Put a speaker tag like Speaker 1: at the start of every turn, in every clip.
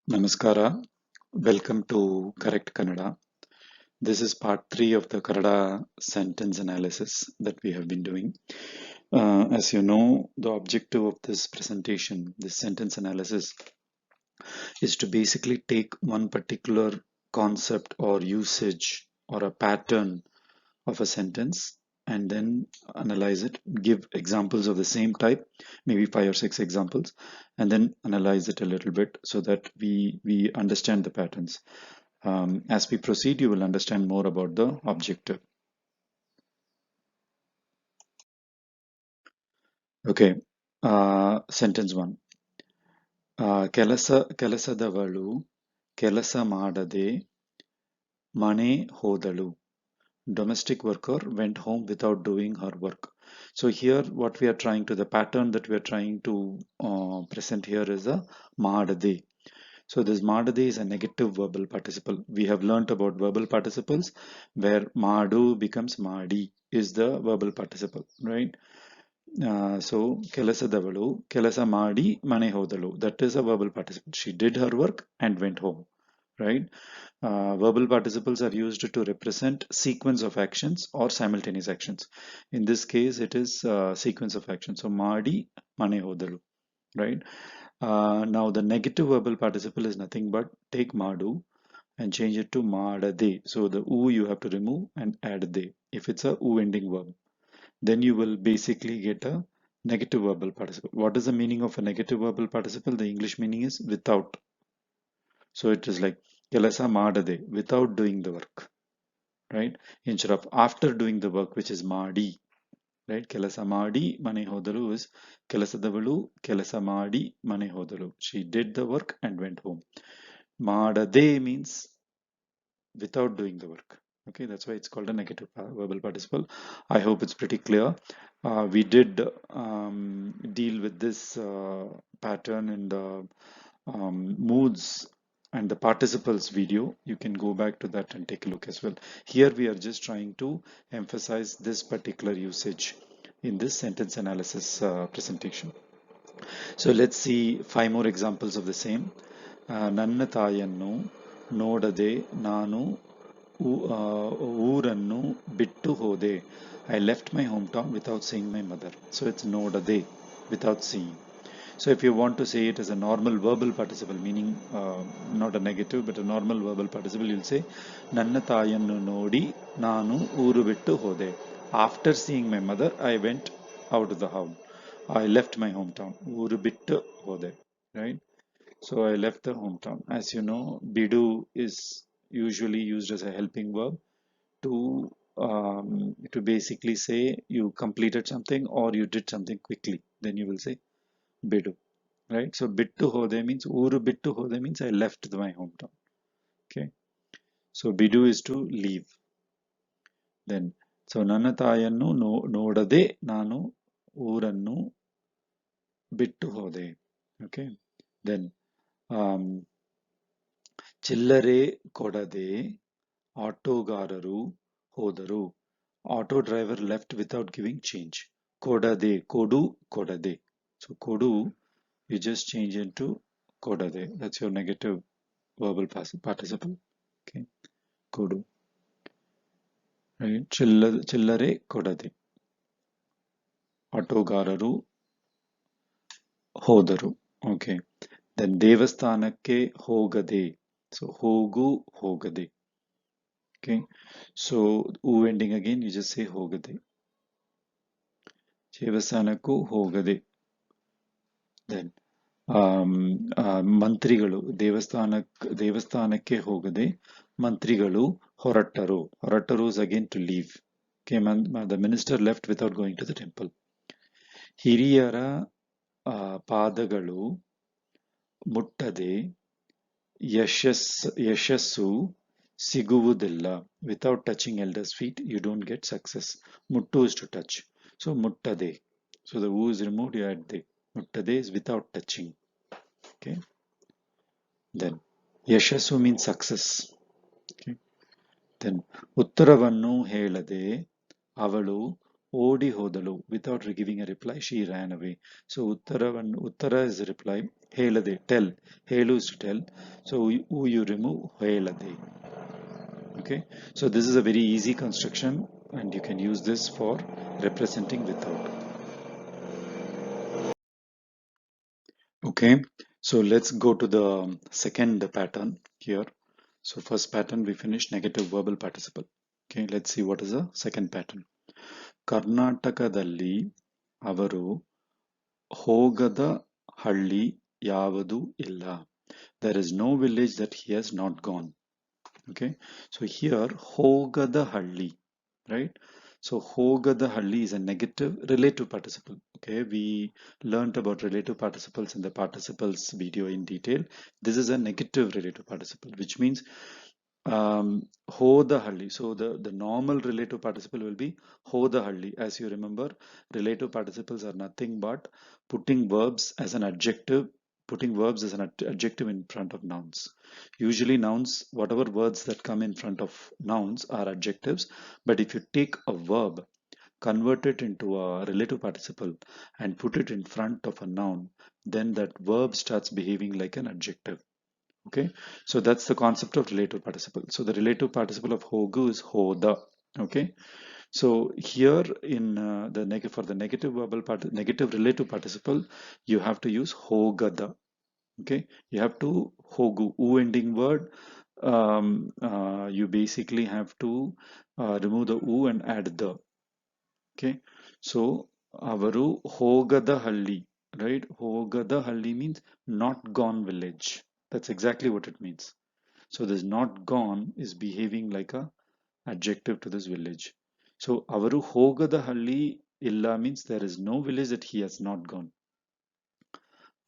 Speaker 1: Namaskara. Welcome to Correct Kannada. This is part 3 of the Kannada sentence analysis that we have been doing. As you know, the objective of this presentation, this sentence analysis, is to basically take one particular concept or usage or a pattern of a sentence and then analyze it, give examples of the same type, maybe 5 or 6 examples, and then analyze it a little bit so that we understand the patterns. As we proceed, you will understand more about the objective. Okay, sentence 1. ಕೆಲಸದವಳು ಕೆಲಸ ಮಾಡದೆ ಮನೆ ಹೋದಳು. Domestic worker went home without doing her work. So here what we are trying to, the pattern that we are trying to present here is a madade. So this madade is a negative verbal participle. We have learnt about verbal participles where madu becomes madi is the verbal participle, right? So ಕೆಲಸದವಳು ಕೆಲಸ ಮಾಡಿ ಮನೆ ಹೋದಳು, that is a verbal participle. She did her work and went home, right? Verbal participles are used to represent sequence of actions or simultaneous actions. In this case, it is sequence of actions. So ಮಾಡಿ ಮನೆ ಹೋದಳು, right? Now the negative verbal participle is nothing but take ಮಾಡು and change it to ಮಾಡದೆ. So the u you have to remove and add de if it's a u ending verb. Then you will basically get a negative verbal participle. What is the meaning of a negative verbal participle? The English meaning is without. So it is like ಕೆಲಸ ಮಾಡದೆ, without doing the work, right? Instead of after doing the work, which is ಮಾಡಿ, right? ಕೆಲಸ ಮಾಡಿ ಮನೆ ಹೋದಳು is ಕೆಲಸದವಳು ಕೆಲಸ ಮಾಡಿ ಮನೆ ಹೋದಳು. She did the work and went home. ಮಾಡದೆ means without doing the work. Okay, that's why it's called a negative verbal participle. I hope it's pretty clear. We did deal with this pattern in the moods and the participles video. You can go back to that and take a look as well. Here we are just trying to emphasize this particular usage in this sentence analysis presentation. So let's see 5 more examples of the same. ನನ್ನ ತಾಯಿಯನ್ನು ನೋಡದೆ ನಾನು ಊರನ್ನು ಬಿಟ್ಟು ಹೋದೆ. I left my hometown without seeing my mother. So it's ನೋಡದೆ, without seeing. So if you want to say it as a normal verbal participle, meaning not a negative but a normal verbal participle, you'll say ನನ್ನ ತಾಯಿಯನ್ನು ನೋಡಿ ನಾನು ಊರು ಬಿಟ್ಟು ಹೋದೆ. After seeing my mother, I went out of the house. I left my hometown. ಊರು ಬಿಟ್ಟು ಹೋದೆ, right? So I left the hometown. As you know, bidu is usually used as a helping verb to basically say you completed something or you did something quickly. Then you will say bidu, right? So bittu hode means uru bittu hode means I left my hometown. Okay. So bidu is to leave. Then so ನನ್ನ ತಾಯಿಯನ್ನು ನೋಡದೆ ನಾನು ಊರನ್ನು ಬಿಟ್ಟು ಹೋದೆ. Okay. Then ಚಿಲ್ಲರೆ ಕೊಡದೆ ಆಟೋಗಾರರು ಹೋದರು. Auto driver left without giving change. ಕೊಡದೆ, ಕೊಡು, ಕೊಡದೆ. So kodu, you just change into kodade. That's your negative verbal participle. Okay, kodu. Right? Chillare kodade. ಆಟೋಗಾರರು ಹೋದರು. Okay. Then ದೇವಸ್ಥಾನಕ್ಕೆ ಹೋಗದೆ. So ಹೋಗು, ಹೋಗದೆ. Okay. So u ending again, you just say ಹೋಗದೆ. ದೇವಸ್ಥಾನಕ್ಕೂ ಹೋಗದೆ. Then ಮಂತ್ರಿಗಳು ದೇವಸ್ಥಾನಕ್ಕೆ ಹೋಗದೆ ಮಂತ್ರಿಗಳು ಹೊರಟರು. ಹೊರಟರು is again to leave. Okay, the minister left without going to the temple. ಹಿರಿಯರ ಪಾದಗಳು ಮುಟ್ಟದೆ ಯಶಸ್ಸು ಸಿಗುವುದಿಲ್ಲ. Without touching elders' feet, you don't get success. Muttu is to touch. So muttade. So the u is removed, you add de. Muttade is without touching. Okay. Then ಯಶಸ್ಸು means success. Okay. Then ಉತ್ತರವನ್ನು ಹೇಳದೆ ಅವಳು ಓಡಿ ಹೋದಳು. Without giving a reply, she ran away. So uttara is a reply. ಹೇಳದೆ, tell. ಹೇಳು is to tell. So who you remove, ಹೇಳದೆ. Okay, so this is a very easy construction and you can use this for representing without. Okay, so let's go to the second pattern here. So first pattern we finished, negative verbal participle. Okay, let's see what is the second pattern. ಕರ್ನಾಟಕದಲ್ಲಿ ಅವರು ಹೋಗದ ಹಳ್ಳಿ ಯಾವುದು ಇಲ್ಲ. There is no village that he has not gone. Okay, so here ಹೋಗದ ಹಳ್ಳಿ, right? So ಹೋಗದ ಹಳ್ಳಿ is a negative relative participle. Okay, we learned about relative participles in the participles video in detail. This is a negative relative participle, which means hoda halli. So the normal relative participle will be hoda halli. As you remember, relative participles are nothing but putting verbs as an adjective, in front of nouns. Usually nouns, whatever words that come in front of nouns are adjectives, but if you take a verb, convert it into a relative participle and put it in front of a noun, then that verb starts behaving like an adjective. Okay, so that's the concept of relative participle. So the relative participle of hogu is hoda. Okay, so here in for the negative negative relative participle, you have to use hogada. Okay, you have to hogu, u ending word. You basically have to remove the u and add the. Okay, so avaru hogada halli, right? Hogada halli means not gone village. That's exactly what it means. So this not gone is behaving like a adjective to this village. So avaru hogada halli illa means there is no village that he has not gone.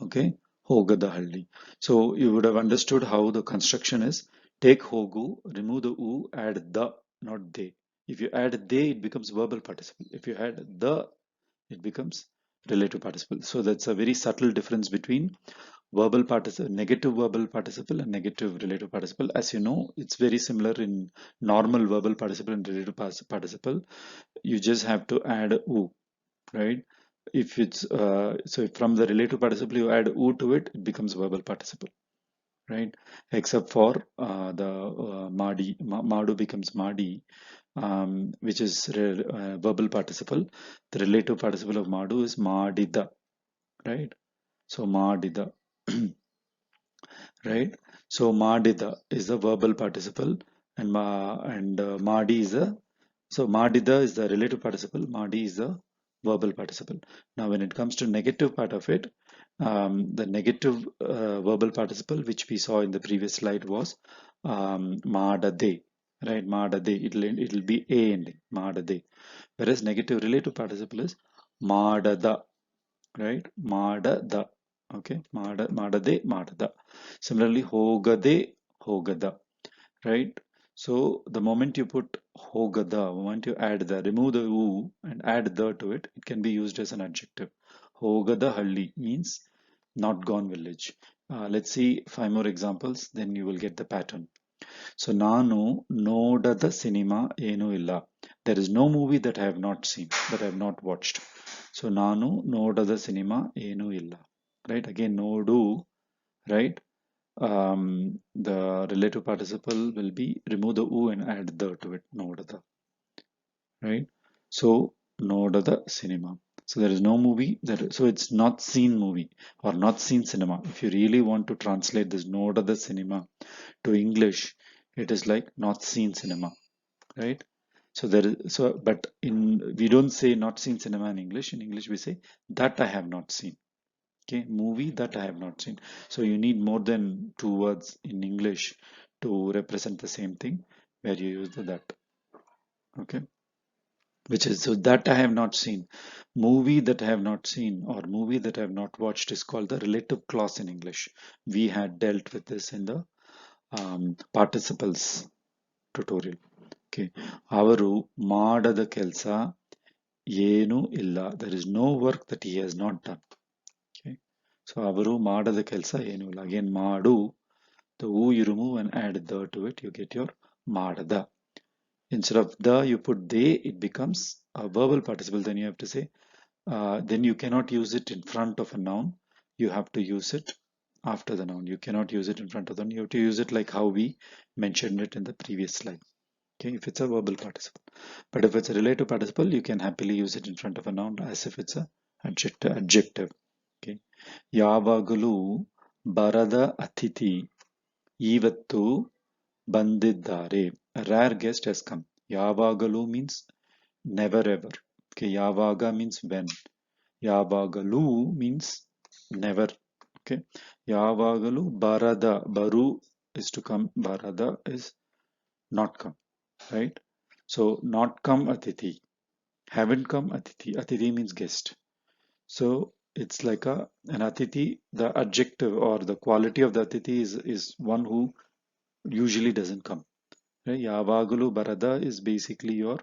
Speaker 1: Okay, hogada halli. So you would have understood how the construction is. Take hogu, remove the u, add the, not they. If you add they, it becomes verbal participle. If you add the, it becomes relative participle. So that's a very subtle difference between verbal participle, negative verbal participle and negative relative participle. As you know, it's very similar in normal verbal participle and relative participle. You just have to add u, right? If it's so if from the relative participle you add u to it, it becomes verbal participle, right? Except for the madi, madu becomes madi, which is verbal participle. The relative participle of madu is madida, right? So madida. Right? So madida is the verbal participle, and madi is the, so madida is the relative participle, madi is the verbal participle. Now when it comes to negative part of it, the negative verbal participle which we saw in the previous slide was madade, right? Madade, it'll be a ending, madade. Whereas negative relative participle is madada, right? Madada. Okay, madade, madada. Similarly, hogade, hogada, right? So the moment you put hogada, the moment you add the, remove the u and add the to it, it can be used as an adjective. Hogada halli means not gone village. Let's see 5 more examples, then you will get the pattern. So Nanu nodada cinema enu illa. There is no movie that I have not seen, that I have not watched. So Nanu nodada cinema enu illa. Right? Again, nodu, right? The relative participle will be remove the u and add the to it, nodada, right? So nodada cinema. So there is no movie that, so it's not seen movie or not seen cinema. If you really want to translate this nodada cinema to English, it is like not seen cinema, right? So there is, so but in, we don't say not seen cinema in English. In English we say that I have not seen. Okay, movie that I have not seen. So you need more than 2 words in English to represent the same thing, where you use the that. Okay, which is, so that I have not seen. Movie that I have not seen or movie that I have not watched is called the relative clause in English. We had dealt with this in the participles tutorial. Okay, avaru ಮಾಡದ ಕೆಲಸ ಏನು ಇಲ್ಲ. There is no work that he has not done. Okay, so avaru ಮಾಡದ ಕೆಲಸ ಏನು ಇಲ್ಲ. Again, ಮಾಡು, the u you remove and add the to it, you get your ಮಾಡದ. Instead of the you put they, it becomes a verbal participle, then you have to say, then you cannot use it in front of a noun. You have to use it after the noun. You cannot use it in front of the noun. You have to use it like how we mentioned it in the previous slide. Okay, if it's a verbal participle. But if it's a relative participle, you can happily use it in front of a noun as if it's a adjective. Okay. ಯಾವಾಗಲೂ ಬರದ ಅತಿಥಿ ಇವತ್ತು ಬಂದಿದ್ದಾರೆ. A rare guest has come. ಯಾವಾಗಲೂ means never ever. Okay, ಯಾವಾಗ means when. ಯಾವಾಗಲೂ means never. Okay. ಯಾವಾಗಲೂ ಬರದ, ಬರು is to come, barada is not come, right? So not come atithi, haven't come atithi. Atithi means guest. So it's like an atithi, the adjective or the quality of the atithi is one who usually doesn't come, right? Yavagalu barada is basically your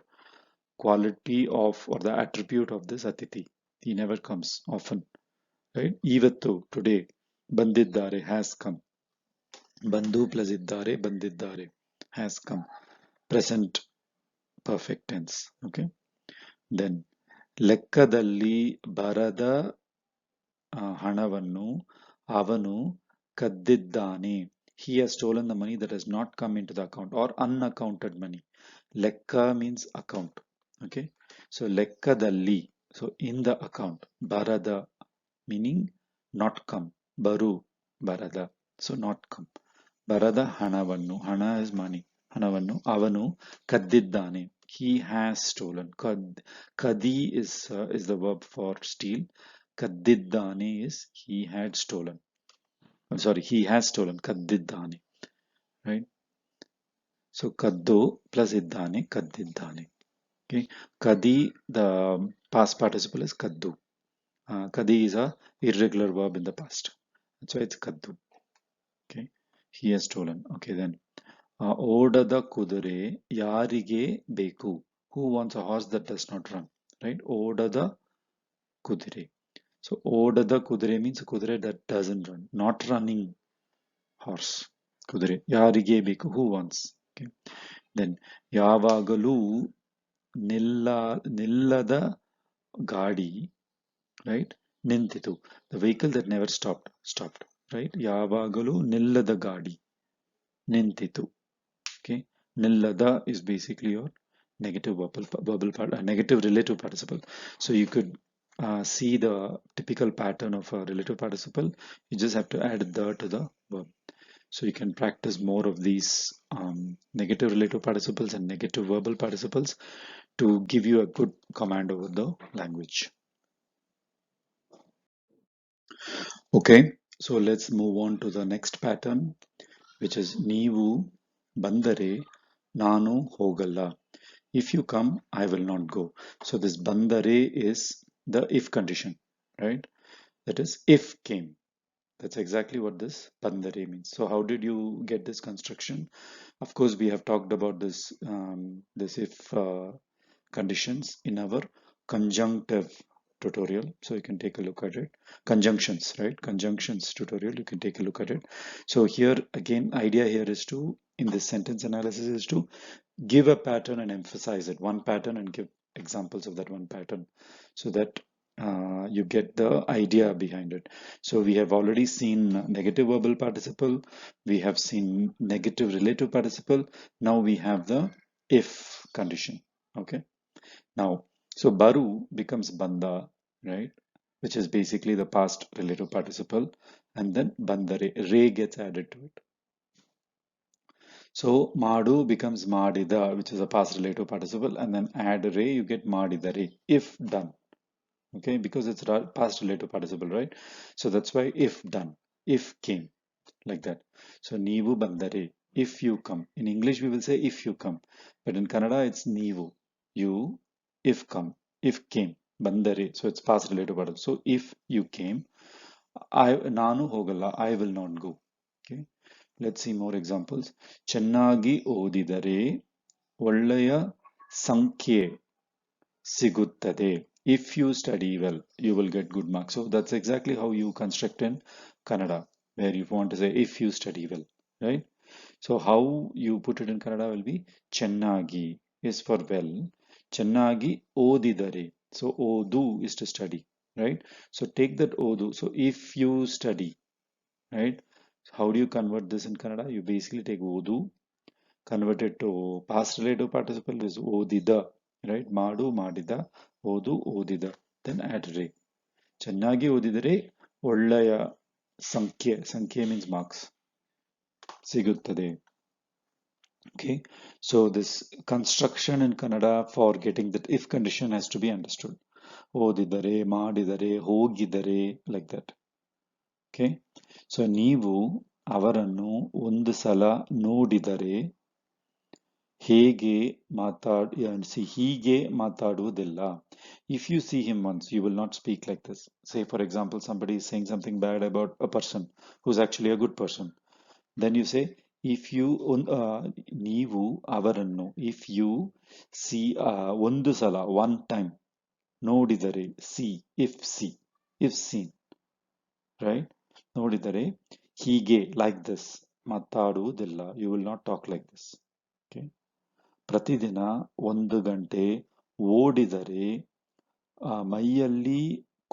Speaker 1: quality of or the attribute of this atithi. He never comes often, right? Ivattu, today. Bandiddare, has come. Bandhu plus iddare, bandiddare, has come. Present perfect tense. Okay. Then ಲೆಕ್ಕದಲ್ಲಿ ಬರದ ಹಣವನ್ನು ಅವನು ಕದ್ದಿದ್ದಾನೆ. He has stolen the money that has not come into the account or unaccounted money. Lekka means account. Okay. So lekkadalli, so in the account. Barada meaning not come. Baru, barada, so not come. Barada hanavannu, hana is money. Hanavannu avanu kaddiddane, he has stolen. Kadi is the verb for steal. Kaddiddane is he had stolen. I'm sorry, he has stolen. Kaddiddane, right? So kaddo plus iddane, kaddiddane. Okay. Kadi, the past participle is kaddu. Kadi is a irregular verb in the past. That's why it's kaddu. Okay. He has stolen. Okay, then. ಓಡದ ಕುದುರೆ ಯಾರಿಗೆ ಬೇಕು? Who wants a horse that does not run? Right? ಓಡದ ಕುದುರೆ. So ಓಡದ ಕುದುರೆ means a ಕುದುರೆ that doesn't run, not running horse. ಕುದುರೆ ಯಾರಿಗೆ ಬೇಕು? Who wants? Okay. Then ಯಾವಾಗಲೂ ನಿಲ್ಲದ ಗಾಡಿ, right? ನಿಂತಿತು. The vehicle that never stopped, right? ಯಾವಾಗಲೂ ನಿಲ್ಲದ ಗಾಡಿ, ನಿಂತಿತು. Okay. Nillada is basically your negative verbal part, negative relative participle. So you could see the typical pattern of a relative participle. You just have to add the to the verb. So you can practice more of these negative relative participles and negative verbal participles to give you a good command over the language. Okay, so let's move on to the next pattern, which is ನೀವು ಬಂದರೆ ನಾನು ಹೋಗಲ್ಲ. If you come, I will not go. So this bandare is the if condition, right? That is if came. That's exactly what this bandare means. So how did you get this construction? Of course, we have talked about this if conditions in our conjunctive tutorial. So you can take a look at it. Conjunctions, right? Conjunctions tutorial. You can take a look at it. So here again, idea here is to, in this sentence analysis, is to give a pattern and emphasize it, one pattern, and give examples of that one pattern, so that you get the idea behind it. So we have already seen negative verbal participle, we have seen negative relative participle, now we have the if condition. Okay, now so baru becomes banda, right, which is basically the past relative participle, and then bandare, re gets added to it. So madu becomes madida, which is a past relative participle, and then add re, you get madidare, if done. Okay, because it's past relative participle, right? So that's why if done, if came, like that. So neevu bandare, if you come. In English we will say if you come, but in Kannada it's neevu, you, if come, if came, bandare, so it's past relative participle. So if you came, nanu hogalla, I will not go. Okay, let's see more examples. ಚೆನ್ನಾಗಿ ಓದಿದರೆ ಒಳ್ಳೆಯ ಸಂಖ್ಯೆ ಸಿಗುತ್ತದೆ. If you study well, you will get good marks. So that's exactly how you construct in Kannada, where you want to say if you study well, right? So how you put it in Kannada will be ಚೆನ್ನಾಗಿ is for well, ಚೆನ್ನಾಗಿ ಓದಿದರೆ. So ಓದು is to study, right? So take that ಓದು. So if you study, right? How do you convert this in Kannada? You basically take ಓದು, convert it to past relative participle is ಓದಿದ, right? ಮಾಡು ಮಾಡಿದ, ಓದು ಓದಿದ. Then add re. ಚೆನ್ನಾಗಿ ಓದಿದರೆ ಒಳ್ಳೆಯ ಸಂಖ್ಯೆ means marks ಸಿಗುತ್ತದೆ. Okay, so this construction in Kannada for getting that if condition has to be understood. ಓದಿದರೆ, ಮಾಡಿದರೆ, ಹೋಗಿದರೆ, like that. Okay, so ನೀವು ಅವರನ್ನು ಒಂದು ಸಲ ನೋಡಿದರೆ ಹೇಗೆ ಹೀಗೆ ಮಾತಾಡುವುದಿಲ್ಲ. If you see him once, you will not speak like this. Say, for example, somebody is saying something bad about a person who's actually a good person. Then you say, if you, ನೀವು ಅವರನ್ನು, if you see, ಒಂದು ಸಲ, one time, ನೋಡಿದರೆ, see, if seen, right? ನೋಡಿದರೆ, ಹೀಗೆ, like this, ಮಾತಾಡುವುದಿಲ್ಲ, you will not talk like this. Okay? ಪ್ರತಿದಿನ 1 ಗಂಟೆ ಓಡಿದರೆ ಮೈಯಲ್ಲಿ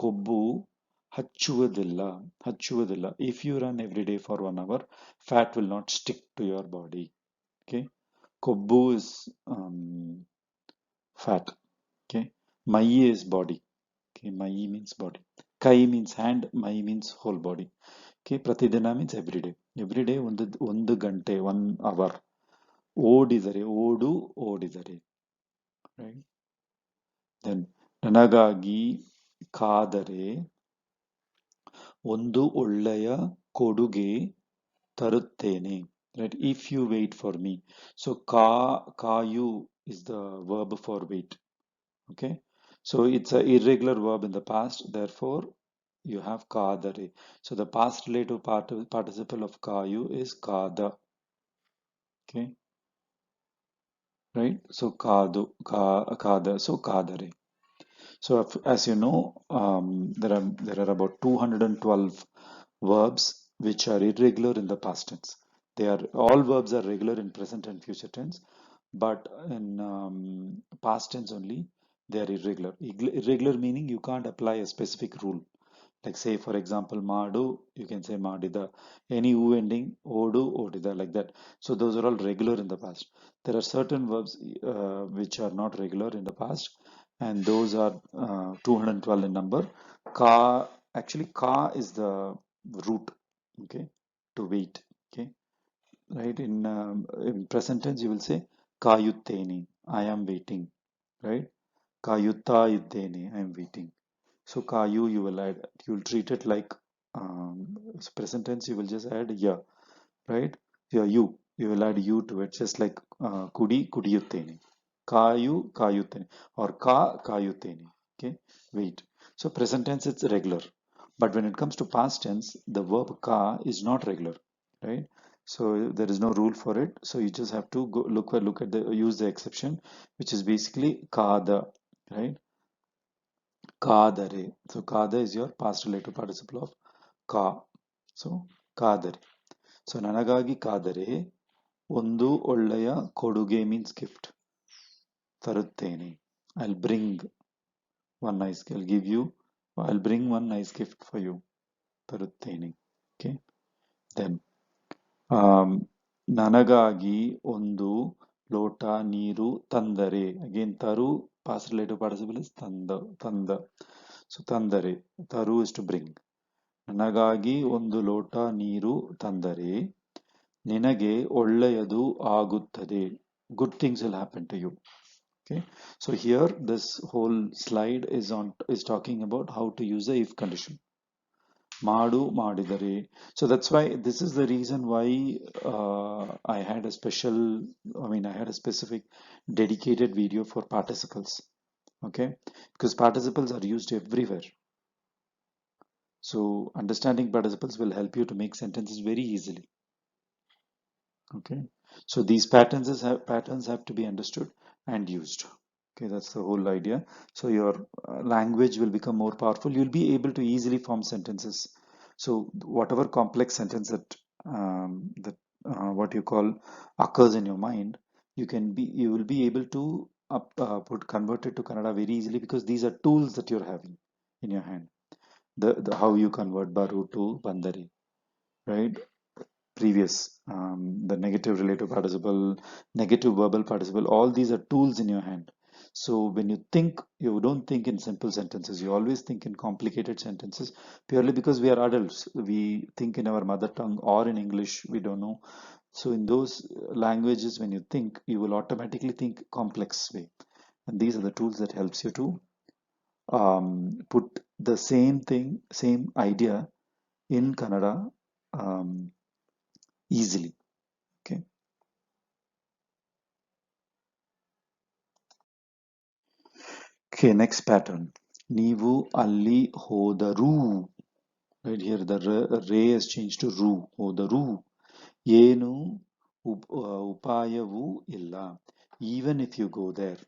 Speaker 1: ಕೊಬ್ಬು ಹಚ್ಚುವುದಿಲ್ಲ. If you run every day for 1 hour, fat will not stick to your body. Okay, ಕೊಬ್ಬು is fat. Okay, my is body. Okay, my means body. ಕೈ means hand, ಮೈ means whole body. Okay, ಪ್ರತಿದಿನ means every day. Every day ಒಂದು ಗಂಟೆ 1 hour ಓಡಿದರೆ, right? Then ನನಗಾಗಿ ಕಾದರೆ ಒಂದು ಒಳ್ಳೆಯ ಕೊಡುಗೆ ತರುತ್ತೇನೆ, right? If you wait for me, so ಕಾಯು is the verb for wait. Okay, so it's a irregular verb in the past, therefore you have ಕಾದರೆ. So the past relative participle of kayu is kada. Okay, right? So kada, so kadare. So as you know, there are about 212 verbs which are irregular in the past tense. All verbs are regular in present and future tense, but in past tense only they are irregular. Irregular meaning you can't apply a specific rule. Like say for example, madu, you can say madida. Any u ending, odu, odida, like that. So those are all regular in the past. There are certain verbs which are not regular in the past, and those are 212 in number. Actually, ka is the root, okay, to wait. Okay, right? In present tense, you will say kayutteni, I am waiting, right? Kayutta iddeni, I am waiting. So kayu you will add, you will treat it like present tense, you will just add ya, right? Yeah, you will add you to it, just like kudi kudiyutteni, kayu kayutteni, or kayutteni. Okay, wait. So present tense it's regular, but when it comes to past tense, the verb ka is not regular, right? So there is no rule for it. So you just have to go look at the use the exception, which is basically kada, right? Kadare. So kada is your past relative participle of ka. So kadare. So ನನಗಾಗಿ ಕಾದರೆ ಒಂದು ಒಳ್ಳೆಯ ಕೊಡುಗೆ means gift ತರುತ್ತೇನೆ. I'll bring one nice, I'll bring one nice gift for you. ತರುತ್ತೇನೆ. Okay. Then ನನಗಾಗಿ ಒಂದು ಲೋಟ ನೀರು ತಂದರೆ. Again ತರು past relative participle is ತಂದ. So ತಂದರೆ. ತರು is to bring. ನನಗಾಗಿ ಒಂದು ಲೋಟ ನೀರು ತಂದರೆ ನಿನಗೆ ಒಳ್ಳೆಯದು ಆಗುತ್ತದೆ. Good things will happen to you. Okay, so here this whole slide is talking about how to use the if condition. ಮಾಡು ಮಾಡಿದರೆ. So that's why this is the reason why I had a specific dedicated video for participles. Okay, because participles are used everywhere. So understanding participles will help you to make sentences very easily. Okay, so these patterns have to be understood and used. Okay, that's the whole idea. So your language will become more powerful. You'll be able to easily form sentences. So whatever complex sentence that what you call occurs in your mind, you will be able to put converted to Kannada very easily because these are tools that you're having in your hand. The how you convert baru to bandari, right? Previous, the negative relative participle, negative verbal participle, all these are tools in your hand. So when you think, you don't think in simple sentences, you always think in complicated sentences purely because we are adults. We think in our mother tongue or in English, we don't know. So in those languages, when you think, you will automatically think complex way. And these are the tools that helps you to put the same thing, same idea in Kannada easily. Okay. Okay, next pattern. ನೀವು ಅಲ್ಲಿ ಹೋದರೂ. Right here, the ray has changed to ru. ಹೋದರೂ ಏನು ಉಪಾಯವೂ ಇಲ್ಲ. Even if you go there,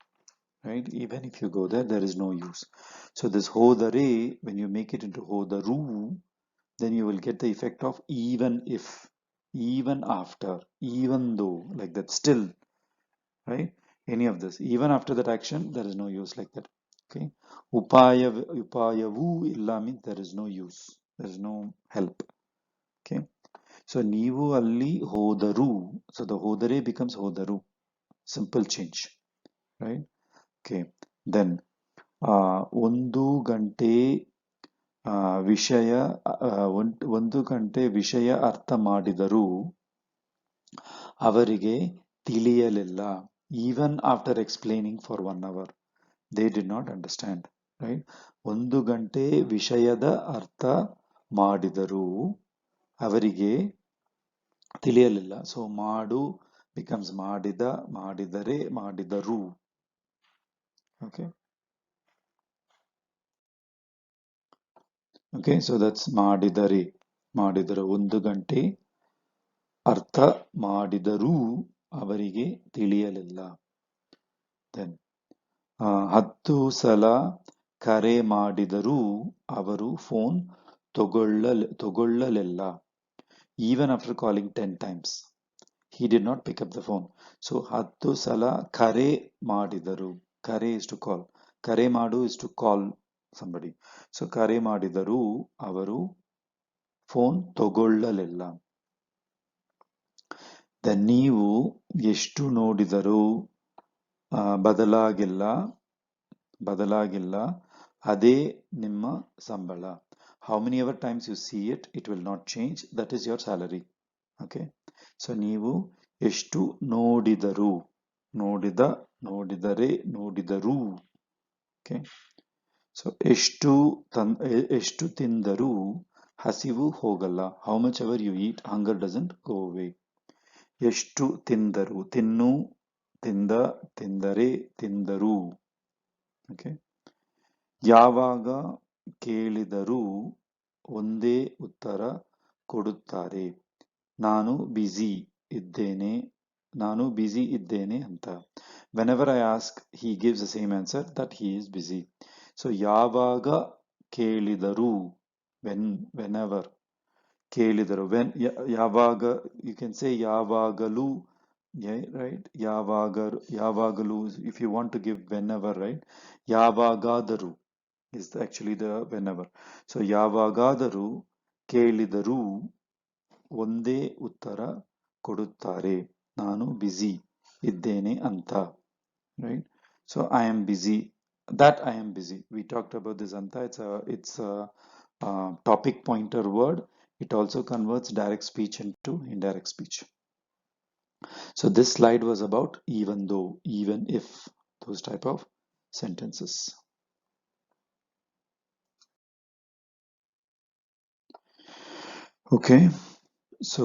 Speaker 1: right? Even if you go there, there is no use. So this hodare, when you make it into hodaru, then you will get the effect of even if, even after, even though, like that, still, right? Any of this, even after that action, there is no use, like that. Okay. Upayavu illa means there is no use, there is no help. Okay. So ನೀವು ಅಲ್ಲಿ ಹೋದರು, so the hodare becomes hodaru. Simple change, right? Okay. Then ಒಂದು ಗಂಟೆ ವಿಷಯ ಒಂದು ಗಂಟೆ ವಿಷಯ ಅರ್ಥ ಮಾಡಿದರೂ ಅವರಿಗೆ ತಿಳಿಯಲಿಲ್ಲ. Even after explaining for 1 hour, they did not understand, right? ಒಂದು ಗಂಟೆ ವಿಷಯದ ಅರ್ಥ ಮಾಡಿದರೂ ಅವರಿಗೆ ತಿಳಿಯಲಿಲ್ಲ. So ಮಾಡು becomes ಮಾಡಿದ, ಮಾಡಿದರೆ, ಮಾಡಿದರು. Okay. Okay, so that's ಮಾಡಿದರೆ, ಮಾಡಿದರು. ಒಂದು ಗಂಟೆ ಅರ್ಥ ಮಾಡಿದರೂ ಅವರಿಗೆ ತಿಳಿಯಲಿಲ್ಲ. Then 10 ಸಲ ಕರೆ ಮಾಡಿದರೂ ಅವರು phone ತಗೊಳ್ಳಲಿಲ್ಲ. Even after calling 10 times, he did not pick up the phone. So 10 ಸಲ ಕರೆ ಮಾಡಿದರು. ಕರೆ is to call. ಕರೆ ಮಾಡು is to call somebody. So ಕರೆ ಮಾಡಿದರೂ ಅವರು ಫೋನ್ ತಗೊಳ್ಳಲಿಲ್ಲ. Then ನೀವು ಎಷ್ಟು ನೋಡಿದರೂ ಬದಲಾಗಿಲ್ಲ, ಅದೇ ನಿಮ್ಮ ಸಂಬಳ. How many ever times you see it, it will not change. That is your salary. Okay. So ನೀವು ಎಷ್ಟು ನೋಡಿದರು, ನೋಡಿದ, ನೋಡಿದರೆ, ನೋಡಿದರು. Okay. So ಎಷ್ಟು ತಿಂದರೂ ಹಸಿವು ಹೋಗಲ್ಲ. How much ever you eat, hunger doesn't go away. ಎಷ್ಟು ತಿಂದರು, ತಿನ್ನು, ತಿಂದ, ತಿಂದರೆ, ತಿಂದರು. Okay. ಯಾವಾಗ ಕೇಳಿದರೂ ಒಂದೇ ಉತ್ತರ ಕೊಡುತ್ತಾರೆ. ನಾನು ಬ್ಯುಸಿ ಇದ್ದೇನೆ, ನಾನು ಬ್ಯುಸಿ ಇದ್ದೇನೆ ಅಂತ. Whenever I ask, he gives the same answer, that he is busy. So ಯಾವಾಗ ಕೇಳಿದರೂ, whenever ಕೇಳಿದರು, ಯಾವಾಗ, you can say ಯಾವಾಗಲೂ, yeah, right? ಯಾವಾಗಲೂ, if you want to give whenever, right? ಯಾವಾಗಾದರೂ is actually the whenever. So ಯಾವಾಗಾದರೂ ಕೇಳಿದರೂ ಒಂದೇ ಉತ್ತರ ಕೊಡುತ್ತಾರೆ. ನಾನು ಬ್ಯುಸಿ ಇದ್ದೇನೆ ಅಂತ, right? So I am busy, that I am busy. We talked about this anta. It's a topic pointer word. It also converts direct speech into indirect speech. So this slide was about even though, even if, those type of sentences. Okay. So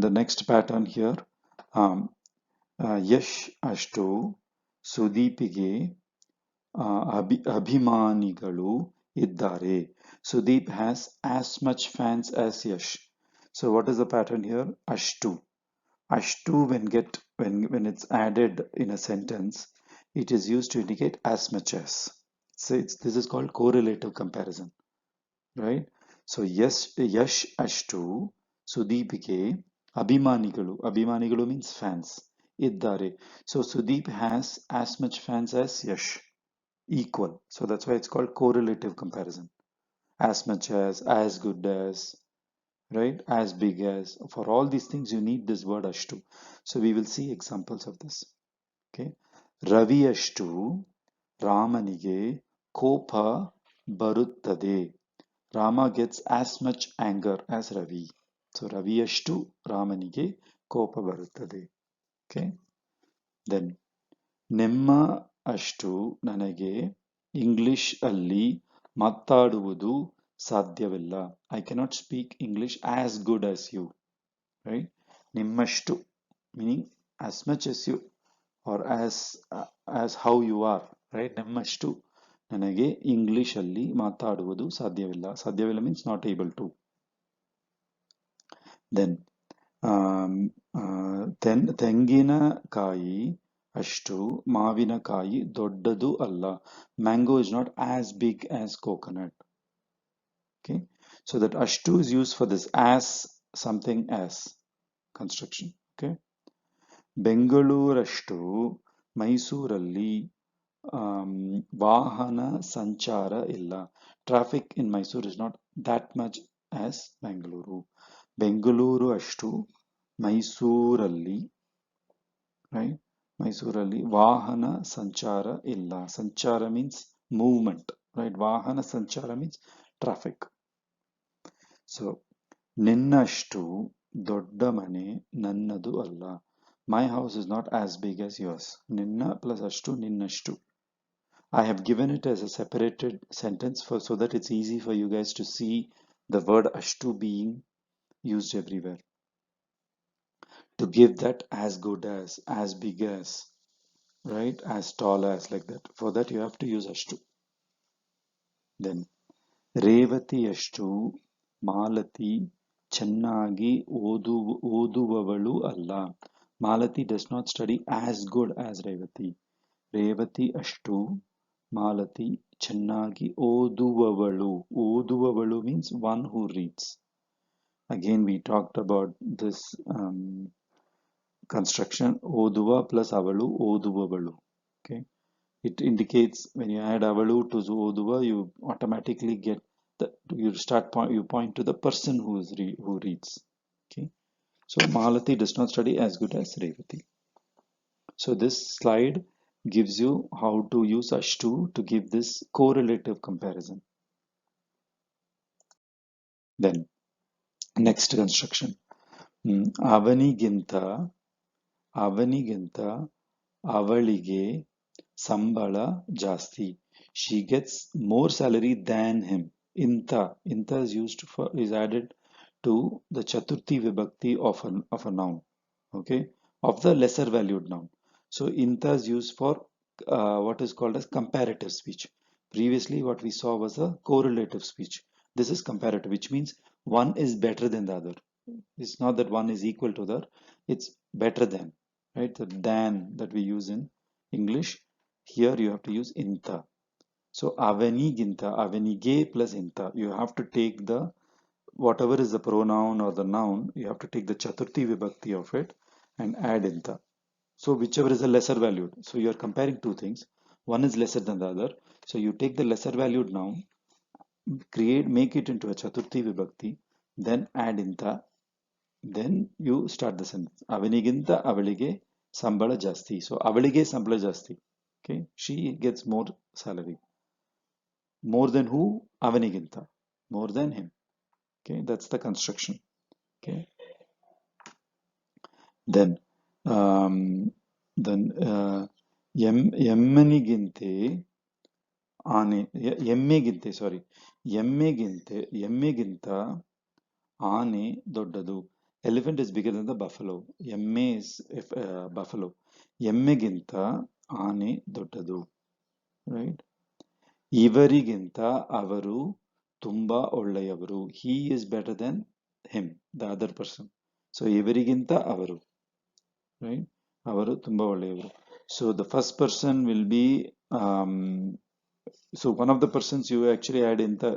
Speaker 1: the next pattern here, Yash ಅಷ್ಟು ಸುದೀಪಿಗೆ ಅಭಿಮಾನಿಗಳು ಇದ್ದಾರೆ. Sudeep has as much fans as Yash. So what is the pattern here? Ashtu. Ashtu, when it's added in a sentence, it is used to indicate as much as. So this is called correlative comparison, right? So Yash Ashtu Sudeepike Abhimanigalu. Abhimanigalu means fans. iddare. So Sudeep has as much fans as Yash, equal. So that's why it's called correlative comparison. As much as good as, right? As big as. For all these things, you need this word ashtu. So we will see examples of this. Okay. Ravi ashtu Ramanige kopa baruttade. Rama gets as much anger as Ravi. So Ravi ashtu Ramanige kopa baruttade. Okay. Then ನಿಮ್ಮ ಅಷ್ಟು ನನಗೆ English ಅಲ್ಲಿ ಮಾತಾಡುವುದು ಸಾಧ್ಯವಿಲ್ಲ. I cannot speak English as good as you, right? ನಿಮ್ಮಷ್ಟು meaning as much as you or as how you are, right? ನಿಮ್ಮಷ್ಟು ನನಗೆ English ಅಲ್ಲಿ ಮಾತಾಡುವುದು ಸಾಧ್ಯವಿಲ್ಲ. ಸಾಧ್ಯವಿಲ್ಲ means not able to. Then ತೆಂಗಿನಕಾಯಿ ಅಷ್ಟು ಮಾವಿನಕಾಯಿ ದೊಡ್ಡದು ಅಲ್ಲ. Mango is not as big as coconut. Okay, so that ashtu is used for this as something as construction. Okay, ಬೆಂಗಳೂರಷ್ಟು ಮೈಸೂರಲ್ಲಿ ವಾಹನ ಸಂಚಾರ ಇಲ್ಲ. Traffic in Mysore is not that much as Bengaluru. Bengaluru ಅಷ್ಟು ಮೈಸೂರಲ್ಲಿ, right? ಮೈಸೂರಲ್ಲಿ ವಾಹನ ಸಂಚಾರ ಇಲ್ಲ. ಸಂಚಾರ means movement, right? ವಾಹನ ಸಂಚಾರ means traffic. So ನಿನ್ನಷ್ಟು ದೊಡ್ಡ ಮನೆ ನನ್ನದು ಅಲ್ಲ. My house is not as big as yours. ನಿನ್ನ plus ಅಷ್ಟು ನಿನ್ನಷ್ಟು. I have given it as a separated sentence so that it's easy for you guys to see the word ashtu being used everywhere. To give that as good as big as, right? As tall as, like that. For that you have to use ashtu. Then ರೇವತಿಯಷ್ಟು Malathi ಚೆನ್ನಾಗಿ ಓದುವವಳು ಅಲ್ಲ. Malati does not study as good as Revati. Revathi ಅಷ್ಟು ಮಾಲತಿ ಚೆನ್ನಾಗಿ ಓದುವವಳು. ಓದುವವಳು means one who reads. Again, we talked about this construction. ಓದುವ plus avalu, ಓದುವವಳು. Okay. It indicates when you add avalu to oduva, you automatically get you point to the person who reads. Okay, so Malati does not study as good as Revati. So this slide gives you how to use ashtu to give this correlative comparison. Then next construction, avaniginta avalige sambala jasti. She gets more salary than him. Inta is added to the chaturthi vibhakti of a noun. Okay, of the lesser valued noun. So inta is used for what is called as comparative speech. Previously what we saw was a correlative speech. This is comparative, which means one is better than the other. It's not that one is equal to the other, it's better than, right? The than that we use in English, here you have to use inta. So avaniginta, avanige plus inta, you have to take the whatever is the pronoun or the noun, you have to take the chaturthi vibhakti of it and add inta. So whichever is the lesser valued, so you are comparing two things, one is lesser than the other, so you take the lesser valued noun, make it into a chaturthi vibhakti, then add inta, then you start the sentence. Avaniginta avalige sambala jasti. So avalige sambala jasti. Okay, she gets more salary. More than who? Avaniginta. More than him. Okay, that's the construction. Okay. Then ಎಮ್ಮನಿಗಿಂತೆ ಆನೆ ಎಮ್ಮೆಗಿಂತೆ ಸಾರಿ ಎಮ್ಮೆಗಿಂತ ಆನೆ ದೊಡ್ಡದು. Elephant is bigger than the buffalo. ಎಮ್ಮೆ is buffalo. ಎಮ್ಮೆಗಿಂತ ಆನೆ ದೊಡ್ಡದು. Right? ಇವರಿಗಿಂತ ಅವರು ತುಂಬಾ ಒಳ್ಳೆಯವರು. He is better than him, the other person. So ಇವರಿಗಿಂತ ಅವರು, right? ಅವರು ತುಂಬಾ ಒಳ್ಳೆಯವರು. So the first person will be so one of the persons you actually add in the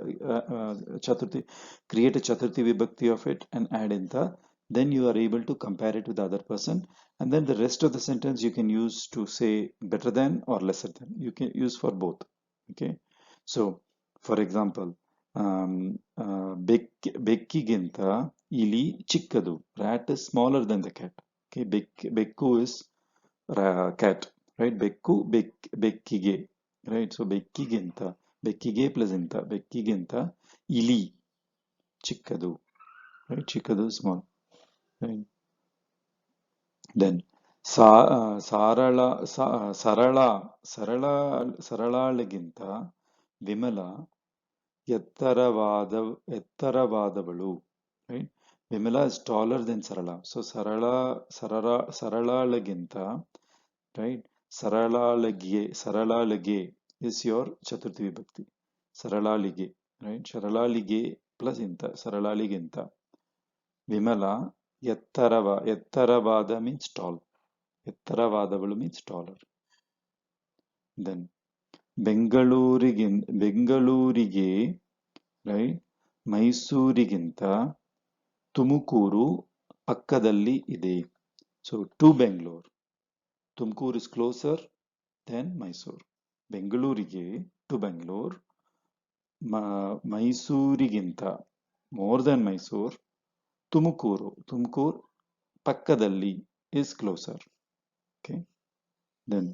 Speaker 1: chaturthi, create a chaturthi vibhakti of it and add in the, then you are able to compare it with the other person, and then the rest of the sentence you can use to say better than or lesser than. You can use for both. Okay, so for example, ಬೆಕ್ಕಿಗಿಂತ ಇಲಿ ಚಿಕ್ಕದು. Rat is smaller than the cat. Okay, ಬೆಕ್ಕು is cat, right? ಬೆಕ್ಕಿಗೆ, right? So ಬೆಕ್ಕಿಗೆ plus ಇಂತ, ಬೆಕ್ಕಿಗಿಂತ ಇಲಿ ಚಿಕ್ಕದು, right? ಚಿಕ್ಕದು small, right? Then ಸಾರಳ ಸರಳ ಸರಳ ಸರಳಾಳಿಗಿಂತ ವಿಮಲ ಎತ್ತರವಾದ ಎತ್ತರವಾದವಳು, right? Vimala is taller than Sarala. So Saralagiginta, right? Saralalage is your Chaturthi Vibhakti. Saralalige, right? Saralalige plus inta, Saralaliginta. Vimala Ettaravada means tall. Ettaravadavalu means taller. Then ಬೆಂಗಳೂರಿಗೆ, right? ಮೈಸೂರಿಗಿಂತ Tumakuru ಪಕ್ಕದಲ್ಲಿ ಇದೆ. So to Bangalore, Tumkur is closer than Mysore. ಬೆಂಗಳೂರಿಗೆ to Bangalore, ಮೈಸೂರಿಗಿಂತ more than Mysore, Tumakuru ಪಕ್ಕದಲ್ಲಿ is closer. Okay, then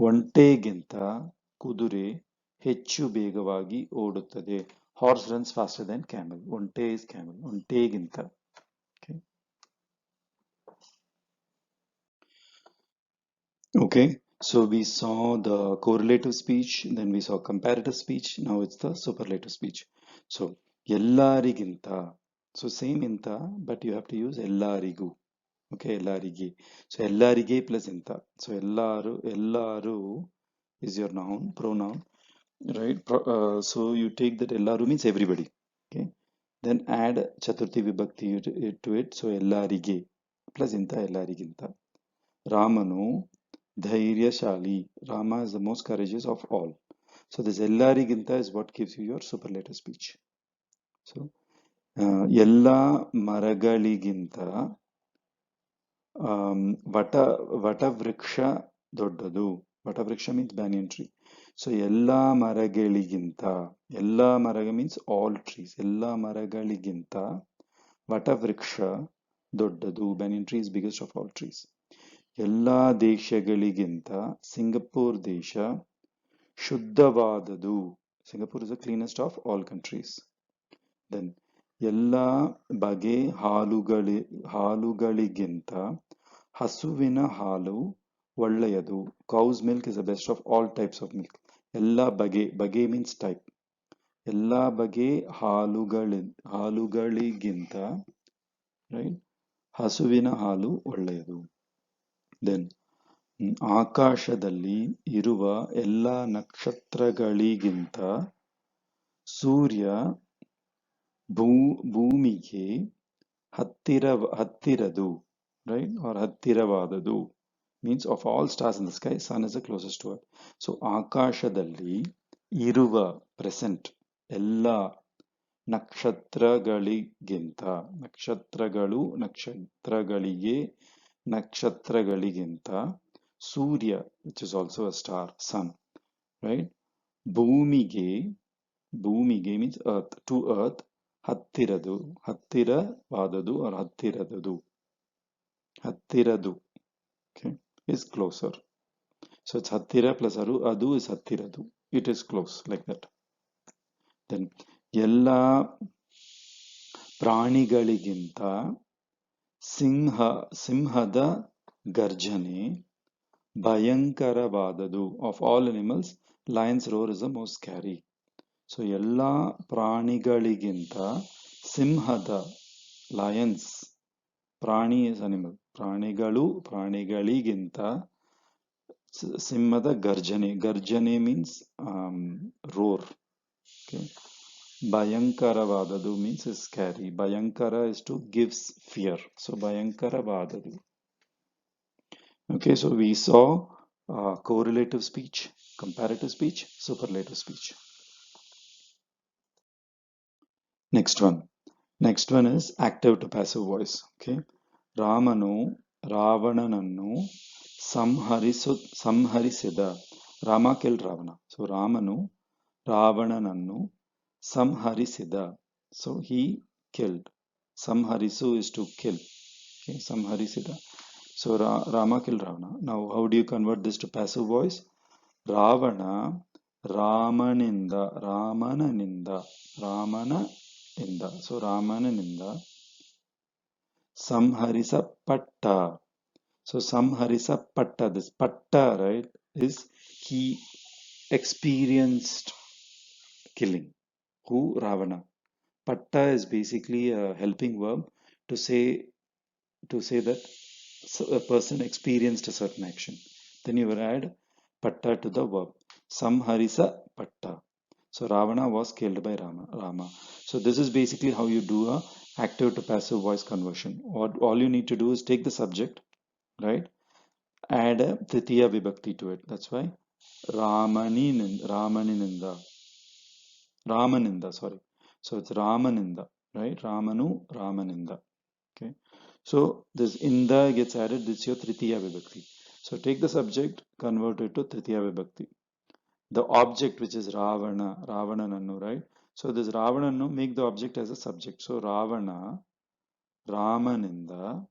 Speaker 1: ಒಂಟೆಗಿಂತ ಕುದುರೆ ಹೆಚ್ಚು ವೇಗವಾಗಿ ಓಡುತ್ತದೆ. Horse runs faster than camel. ಒಂಟೆ is camel. ಒಂಟೆಗಿಂತ. Okay. Okay. So we saw the correlative speech, then we saw comparative speech. Now it's the superlative speech. So ಎಲ್ಲರಿಗಿಂತ. So same inta, but you have to use ಎಲ್ಲರಿಗೂ. Okay, ಎಲ್ಲರಿಗೆ. So ಎಲ್ಲರಿಗೆ plus inta. So ಎಲ್ಲಾರು is your noun, pronoun. Right? So you take that ellaru means everybody. Okay. Then add Chaturthi Vibhakti to it. So ellarige plus inta ellariginta. Ramanu dhairyashali. Rama is the most courageous of all. So this ellariginta is what gives you your superlative speech. So ella maragaliginta Vatavriksha ದೊಡ್ಡದು. Vatavriksha means banyan tree. So ಎಲ್ಲ ಮರಗಳಿಗಿಂತ, ಎಲ್ಲ ಮರಗ means all trees. ಎಲ್ಲ ಮರಗಳಿಗಿಂತ ವಟವೃಕ್ಷ ದೊಡ್ಡದು. Banyan tree is biggest of all trees. ಎಲ್ಲ ದೇಶಗಳಿಗಿಂತ Singapore ದೇಶ ಶುದ್ಧವಾದದು. Singapore is the cleanest of all countries. Then ಎಲ್ಲ ಬಗೆ ಹಾಲುಗಳಿಗಿಂತ ಹಸುವಿನ ಹಾಲು ಒಳ್ಳೆಯದು. Cow's milk is the best of all types of milk. ಎಲ್ಲ ಬಗೆ means type. ಎಲ್ಲ ಬಗೆ ಹಾಲುಗಳಿಗಿಂತ, right? ಹಸುವಿನ ಹಾಲು ಒಳ್ಳೆಯದು. Then ಆಕಾಶದಲ್ಲಿ ಇರುವ ಎಲ್ಲ ನಕ್ಷತ್ರಗಳಿಗಿಂತ ಸೂರ್ಯ ಭೂಮಿಗೆ ಹತ್ತಿರದು, right? Or ಹತ್ತಿರವಾದದು means of all stars in the sky, sun is the closest to earth. So ಆಕಾಶದಲ್ಲಿ ಇರುವ present ಎಲ್ಲ ನಕ್ಷತ್ರಗಳಿಗಿಂತ, ನಕ್ಷತ್ರಗಳಿಗಿಂತ ಸೂರ್ಯ, which is also a star, sun, right? ಭೂಮಿಗೆ means earth, to earth, ಹತ್ತಿರವಾದದು or ಹತ್ತಿರದು, okay, is closer. So it's hattira plus adu is hattiradu. It is close, like that. Then ಎಲ್ಲ ಪ್ರಾಣಿಗಳಿಗಿಂತ ಸಿಂಹದ ಗರ್ಜನೆ ಭಯಂಕರವಾದದು. Of all animals, lion's roar is the most scary. So ಎಲ್ಲ ಪ್ರಾಣಿಗಳಿಗಿಂತ ಸಿಂಹದ, lions, ಪ್ರಾಣಿ is animal, ಪ್ರಾಣಿಗಳಿಗಿಂತ ಸಿಂಹದ ಗರ್ಜನೆ means roar. Okay. ಭಯಂಕರವಾದದು means is scary. Bhayankara is to gives fear. So ಭಯಂಕರವಾದದು. Okay, so we saw correlative speech, comparative speech, superlative speech. Next one. Next one is active to passive voice. Okay. Ramanu Ravananannu Samharisida. Rama killed Ravana. So Ramanu Ravananannu Samharisida. So he killed. Samharisu is to kill. Okay. Samharisida. So Rama killed Ravana. Now how do you convert this to passive voice? Ravana Ramananinda So Ramananinda Samharisa Patta. So Samharisa Patta, this Patta, right, is he experienced killing. Who? Ravana. Patta is basically a helping verb to say that a person experienced a certain action. Then you will add Patta to the verb. Samharisa Patta. So Ravana was killed by Rama. So this is basically how you do a active to passive voice conversion. All you need to do is take the subject, right? Add a Tritiya Vibhakti to it. That's why Ramaninda, sorry. So it's Ramaninda, right? Ramaninda. Okay. So this Inda gets added, this is your Tritiya Vibhakti. So take the subject, convert it to Tritiya Vibhakti. The object, which is Ravananannu, right? So this Ravanannu, make the object as a subject. So Ravana, Ramaninda,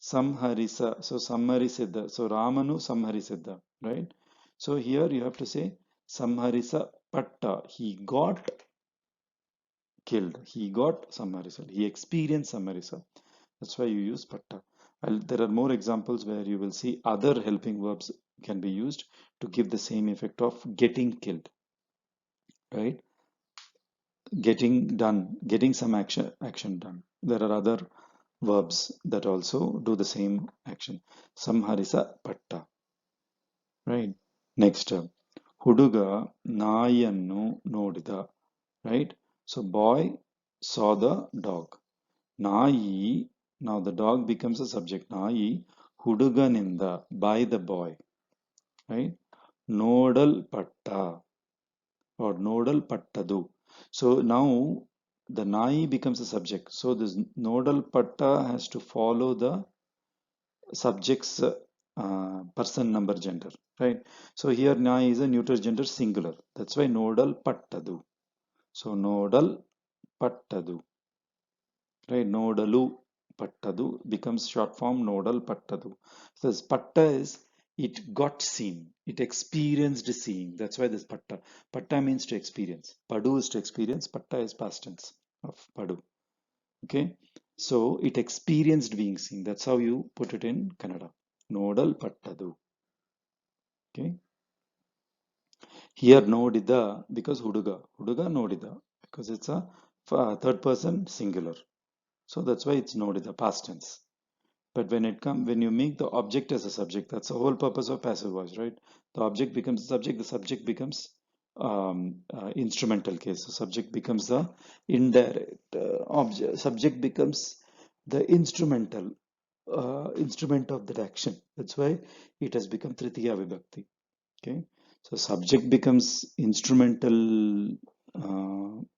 Speaker 1: Samharisa. So Samharisiddha. So Ramanu Samharisiddha, right? So here you have to say Samharisa Patta. He got killed. He got Samharisa. He experienced Samharisa. That's why you use Patta. There are more examples where you will see other helping verbs can be used to give the same effect of getting killed, right? Getting done, getting some action done. There are other verbs that also do the same action. Samharisa Patta. Right. Next, Huduga Nayannu Nodida. Right. So boy saw the dog. Nayi. Now the dog becomes a subject. Nayi Huduganinda by the boy. Right. Nodal Patta or Nodal Pattadu. So now the Nayi becomes a subject. So this Nodal Patta has to follow the subject's person, number, gender, right? So here na is a neuter gender singular. That's why nodal pattadu. So nodal pattadu, right? Nodalu pattadu becomes short form nodal pattadu. So this patta is it got seen, it experienced seeing. That's why this patta. Patta means to experience. Padu is to experience. Patta is past tense of padu. Okay, so it experienced being seen. That's how you put it in Kannada. Nodal pattadu. Okay, here nodida because huduga nodida because it's a third person singular. So that's why it's nodida past tense. But when you make the object as a subject, that's the whole purpose of passive voice, right? The object becomes the subject. The subject becomes instrumental case. The subject becomes the indirect object. Subject becomes the instrumental instrument of that action. That's why it has become Tritiya Vibhakti. Okay, so subject becomes instrumental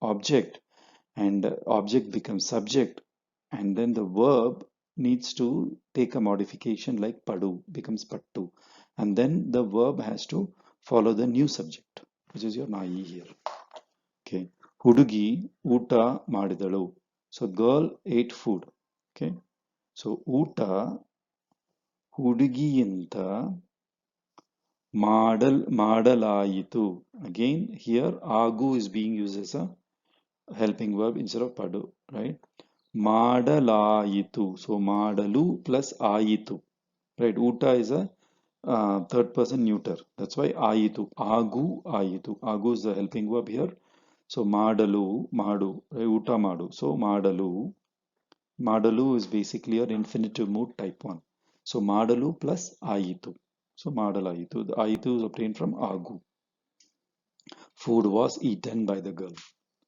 Speaker 1: object, and object becomes subject, and then the verb needs to take a modification like padu becomes pattu, and then the verb has to follow the new subject, which is your nai here. Okay, hudugi uta madidalu. So girl ate food. Okay, so uta ಹುಡುಗಿಯಿಂದ ಮಾಡಲಾಯಿತು. Again, here agu is being used as a helping verb instead of padu, right? Madalayitu. So madalu plus ayitu, right? Uta is a third person neuter. That's why ayitu. Agu ayitu. Agu is the helping verb here. So madalu, madu, right? Uta madu. So madalu. Madalu is basically an infinitive mood type 1. So Madalu plus Aitu. So Madalayitu. The Aitu is obtained from Agu. Food was eaten by the girl.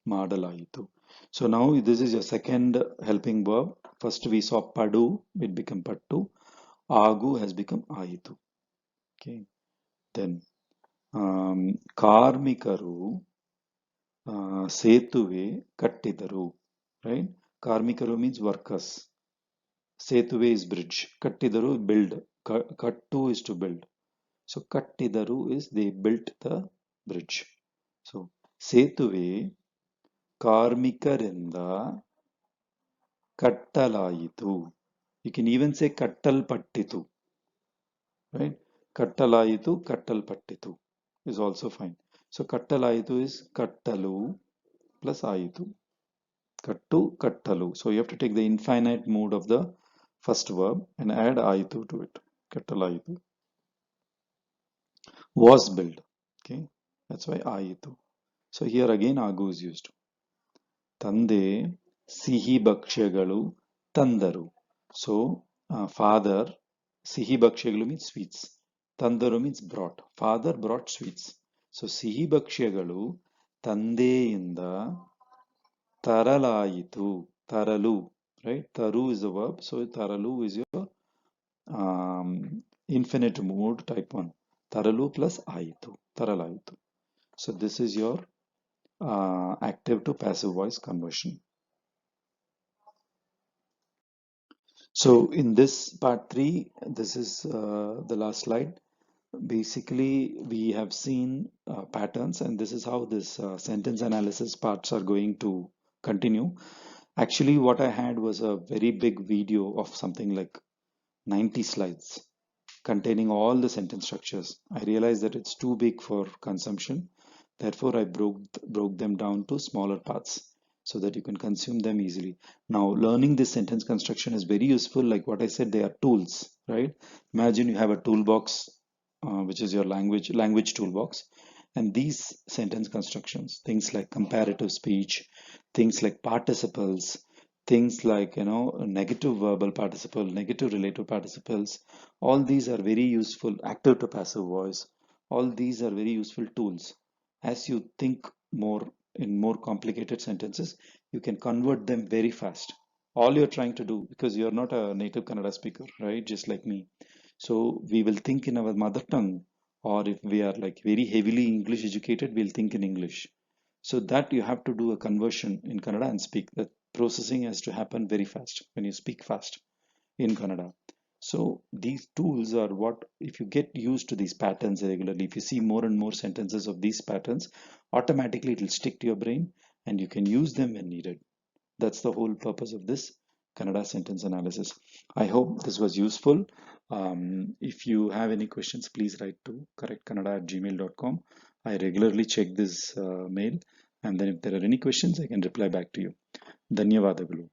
Speaker 1: Madalayitu. So now this is your second helping verb. First we saw Padu, it became Pattu. Agu has become Aitu. Okay. Then Karmikaru Setuve Kattidaru. right? Karmikaru means workers. Setuve is bridge. Kattidaru, build. Kattu is to build. So Kattidaru is they built the bridge. So Setuve ಕಾರ್ಮಿಕರಿಂದ ಕಟ್ಟಲಾಯಿತು. You can even say ಕಟ್ಟಲ್ಪಟ್ಟಿತು, right? ಕಟ್ಟಲಾಯಿತು, ಕಟ್ಟಲ್ಪಟ್ಟಿತು is also fine. So ಕಟ್ಟಲಾಯಿತು is ಕಟ್ಟಲು plus ಆಯಿತು. Kattu, kattalu. So you have to take the infinite mood of the first verb and add ಆಯಿತು to it. ಕಟ್ಟಲಾಯಿತು. Was built. Okay, that's why ಆಯಿತು. So here again agu is used. ತಂದೆ ಸಿಹಿ ಭಕ್ಷ್ಯಗಳು ತಂದರು. So father, ಸಿಹಿ ಭಕ್ಷ್ಯಗಳು means sweets. ತಂದರು means brought. Father brought sweets. So ಸಿಹಿ ಭಕ್ಷ್ಯಗಳು ತಂದೆಯಿಂದ ತರಲಾಯಿತು. ತರಲು, right? Taru is the verb. So taralu is your infinite mood type 1. Taralu plus aitu. Taralaitu. So this is your active to passive voice conversion. So in this part 3, this is the last slide. Basically, we have seen patterns, and this is how this sentence analysis parts are going to continue. Actually, what I had was a very big video of something like 90 slides containing all the sentence structures. I realized that it's too big for consumption. Therefore, I broke them down to smaller parts so that you can consume them easily. Now, learning this sentence construction is very useful. Like what I said, they are tools, right? Imagine you have a toolbox, which is your language toolbox. And these sentence constructions, things like comparative speech, things like participles, things like negative verbal participle, negative relative participles, all these are very useful. Active to passive voice, all these are very useful tools. As you think more in more complicated sentences, you can convert them very fast. All you're trying to do, because you're not a native Kannada speaker, right, just like me, so we will think in our mother tongue, or if we are like very heavily English educated, we'll think in English. So that you have to do a conversion in Kannada and speak. That processing has to happen very fast when you speak fast in Kannada. So these tools are what, if you get used to these patterns regularly, if you see more and more sentences of these patterns, automatically it will stick to your brain and you can use them when needed. That's the whole purpose of this Kannada sentence analysis. I hope this was useful. If you have any questions, please write to correctkannada@gmail.com. I regularly check this mail, and then if there are any questions, I can reply back to you. ಧನ್ಯವಾದಗಳು.